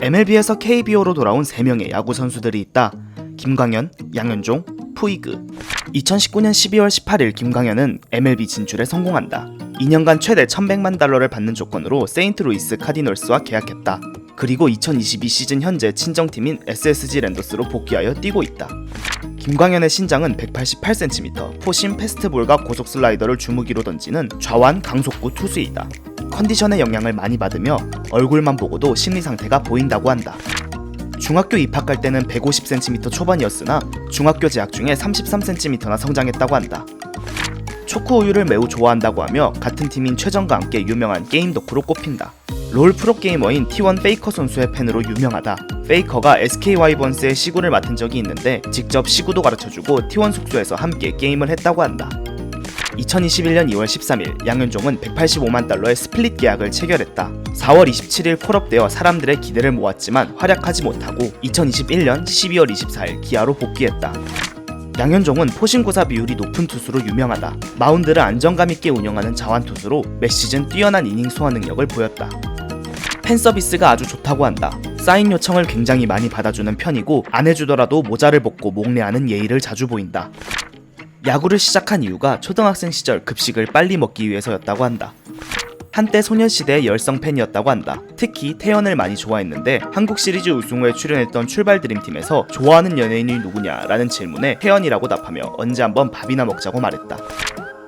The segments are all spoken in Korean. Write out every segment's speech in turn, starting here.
MLB에서 KBO로 돌아온 3명의 야구 선수들이 있다. 김광현, 양현종, 푸이그. 2019년 12월 18일 김광현은 MLB 진출에 성공한다. 2년간 최대 $1,100만 받는 조건으로 세인트루이스 카디널스와 계약했다. 그리고 2022 시즌 현재 친정팀인 SSG 랜더스로 복귀하여 뛰고 있다. 김광현의 신장은 188cm, 포심, 패스트볼과 고속 슬라이더를 주무기로 던지는 좌완 강속구 투수이다. 컨디션의 영향을 많이 받으며 얼굴만 보고도 심리 상태가 보인다고 한다. 중학교 입학할 때는 150cm 초반이었으나 중학교 재학 중에 33cm나 성장했다고 한다. 초코 우유를 매우 좋아한다고 하며 같은 팀인 최정과 함께 유명한 게임 덕후로 꼽힌다. 롤 프로게이머인 T1 페이커 선수의 팬으로 유명하다. 페이커가 SK 와이번스의 시구를 맡은 적이 있는데 직접 시구도 가르쳐주고 T1 숙소에서 함께 게임을 했다고 한다. 2021년 2월 13일 양현종은 $185만 스플릿 계약을 체결했다. 4월 27일 콜업되어 사람들의 기대를 모았지만 활약하지 못하고 2021년 12월 24일 기아로 복귀했다. 양현종은 포심구사 비율이 높은 투수로 유명하다. 마운드를 안정감 있게 운영하는 자완 투수로 매 시즌 뛰어난 이닝 소화 능력을 보였다. 팬 서비스가 아주 좋다고 한다. 사인 요청을 굉장히 많이 받아주는 편이고 안 해주더라도 모자를 벗고 목례하는 예의를 자주 보인다. 야구를 시작한 이유가 초등학생 시절 급식을 빨리 먹기 위해서였다고 한다. 한때 소녀시대의 열성 팬이었다고 한다. 특히 태연을 많이 좋아했는데 한국 시리즈 우승 후에 출연했던 출발 드림팀에서 좋아하는 연예인이 누구냐라는 질문에 태연이라고 답하며 언제 한번 밥이나 먹자고 말했다.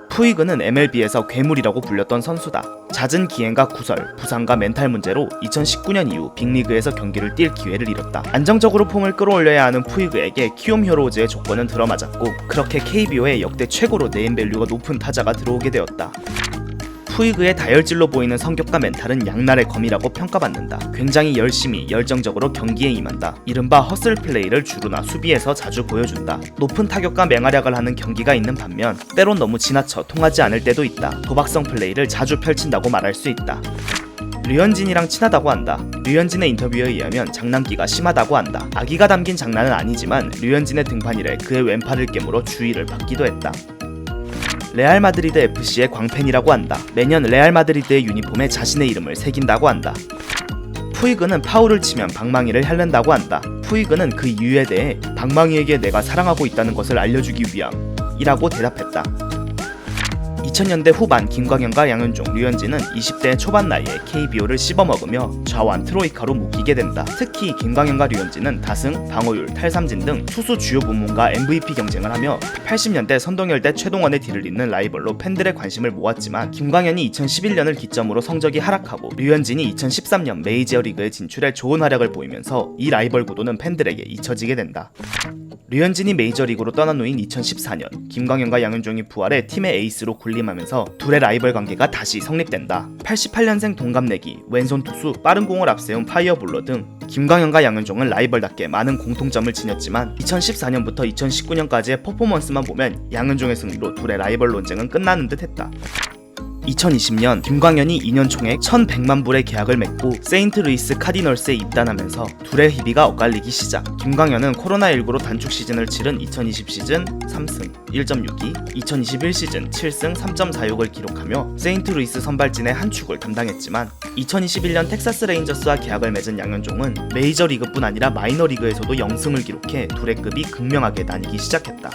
푸이그는 MLB에서 괴물이라고 불렸던 선수다. 잦은 기행과 구설, 부상과 멘탈 문제로 2019년 이후 빅리그에서 경기를 뛸 기회를 잃었다. 안정적으로 폼을 끌어올려야 하는 푸이그에게 키움 히어로즈의 조건은 들어맞았고 그렇게 KBO에 역대 최고로 네임밸류가 높은 타자가 들어오게 되었다. 푸이그의 다혈질로 보이는 성격과 멘탈은 양날의 검이라고 평가받는다. 굉장히 열심히 열정적으로 경기에 임한다. 이른바 허슬 플레이를 주루나 수비에서 자주 보여준다. 높은 타격과 맹활약을 하는 경기가 있는 반면 때론 너무 지나쳐 통하지 않을 때도 있다. 도박성 플레이를 자주 펼친다고 말할 수 있다. 류현진이랑 친하다고 한다. 류현진의 인터뷰에 의하면 장난기가 심하다고 한다. 악의가 담긴 장난은 아니지만 류현진의 등판 이래 그의 왼팔을 깨물어 주의를 받기도 했다. 레알 마드리드 FC의 광팬이라고 한다. 매년 레알 마드리드의 유니폼에 자신의 이름을 새긴다고 한다. 푸이그는 파울을 치면 방망이를 핥는다고 한다. 푸이그는 그 이유에 대해 방망이에게 내가 사랑하고 있다는 것을 알려주기 위함이라고 대답했다. 2000년대 후반 김광현과 양현종, 류현진은 20대 초반 나이에 KBO를 씹어먹으며 좌완 트로이카로 묶이게 된다. 특히 김광현과 류현진은 다승, 방어율, 탈삼진 등 투수 주요 부문과 MVP 경쟁을 하며 80년대 선동열대 최동원의 뒤를 잇는 라이벌로 팬들의 관심을 모았지만 김광현이 2011년을 기점으로 성적이 하락하고 류현진이 2013년 메이저리그에 진출해 좋은 활약을 보이면서 이 라이벌 구도는 팬들에게 잊혀지게 된다. 류현진이 메이저리그로 떠난 후인 2014년 김광현과 양현종이 부활해 팀의 에이스로 군림하면서 둘의 라이벌 관계가 다시 성립된다. 88년생 동갑내기, 왼손 투수, 빠른 공을 앞세운 파이어볼러 등 김광현과 양현종은 라이벌답게 많은 공통점을 지녔지만 2014년부터 2019년까지의 퍼포먼스만 보면 양현종의 승리로 둘의 라이벌 논쟁은 끝나는 듯 했다. 2020년 김광현이 2년 총액 1,100만 불의 계약을 맺고 세인트루이스 카디널스에 입단하면서 둘의 희비가 엇갈리기 시작. 김광현은 코로나19로 단축 시즌을 치른 2020 시즌 3승 1.62, 2021 시즌 7승 3.46을 기록하며 세인트루이스 선발진의 한 축을 담당했지만 2021년 텍사스 레인저스와 계약을 맺은 양현종은 메이저리그뿐 아니라 마이너리그에서도 0승을 기록해 둘의 급이 극명하게 나뉘기 시작했다.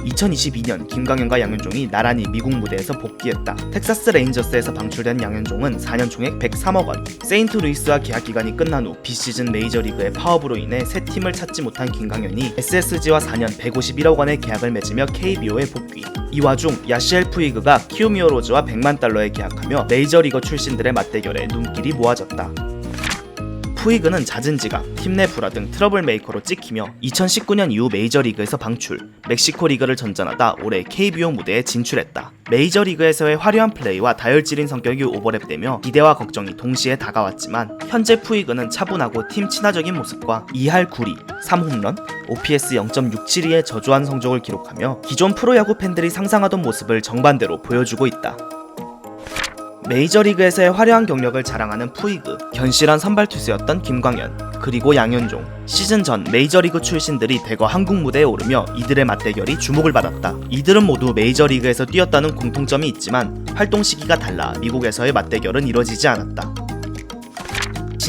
2022년 김광현과 양현종이 나란히 미국 무대에서 복귀했다. 텍사스 레인저스에서 방출된 양현종은 4년 총액 103억 원, 세인트루이스와 계약 기간이 끝난 후 비시즌 메이저리그의 파업으로 인해 새 팀을 찾지 못한 김광현이 SSG와 4년 151억 원의 계약을 맺으며 KBO에 복귀. 이 와중 야시엘 푸이그가 키움 히어로즈와 $100만 계약하며 메이저리거 출신들의 맞대결에 눈길이 모아졌다. 푸이그는 잦은 지각, 팀 내 불화 등 트러블 메이커로 찍히며 2019년 이후 메이저리그에서 방출, 멕시코 리그를 전전하다 올해 KBO 무대에 진출했다. 메이저리그에서의 화려한 플레이와 다혈질인 성격이 오버랩되며 기대와 걱정이 동시에 다가왔지만 현재 푸이그는 차분하고 팀 친화적인 모습과 2할 9리, 3홈런, OPS 0.672의 저조한 성적을 기록하며 기존 프로야구 팬들이 상상하던 모습을 정반대로 보여주고 있다. 메이저리그에서의 화려한 경력을 자랑하는 푸이그, 견실한 선발 투수였던 김광현, 그리고 양현종. 시즌 전 메이저리그 출신들이 대거 한국 무대에 오르며 이들의 맞대결이 주목을 받았다. 이들은 모두 메이저리그에서 뛰었다는 공통점이 있지만 활동 시기가 달라 미국에서의 맞대결은 이뤄지지 않았다.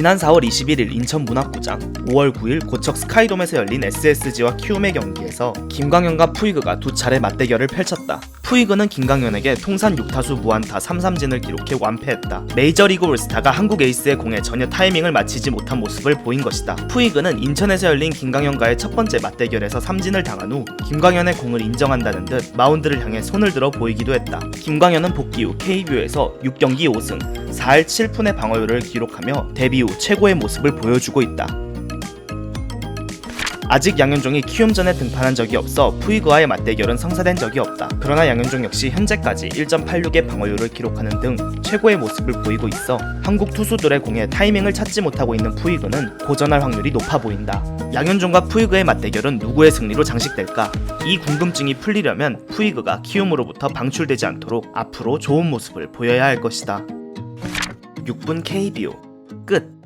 지난 4월 21일 인천문학구장, 5월 9일 고척 스카이돔에서 열린 SSG와 키움의 경기에서 김광현과 푸이그가 두 차례 맞대결을 펼쳤다. 푸이그는 김광현에게 통산 6타수 무안타 3삼진을 기록해 완패했다. 메이저리그 올스타가 한국 에이스의 공에 전혀 타이밍을 맞추지 못한 모습을 보인 것이다. 푸이그는 인천에서 열린 김광현과의 첫 번째 맞대결에서 삼진을 당한 후 김광현의 공을 인정한다는 듯 마운드를 향해 손을 들어 보이기도 했다. 김광현은 복귀 후 KBO에서 6경기 5승, 4할 7푼의 방어율을 기록하며 데뷔 후 최고의 모습을 보여주고 있다. 아직 양현종이 키움전에 등판한 적이 없어 푸이그와의 맞대결은 성사된 적이 없다. 그러나 양현종 역시 현재까지 1.86의 방어율을 기록하는 등 최고의 모습을 보이고 있어 한국 투수들의 공에 타이밍을 찾지 못하고 있는 푸이그는 고전할 확률이 높아 보인다. 양현종과 푸이그의 맞대결은 누구의 승리로 장식될까? 이 궁금증이 풀리려면 푸이그가 키움으로부터 방출되지 않도록 앞으로 좋은 모습을 보여야 할 것이다. 6분 KBO 끝.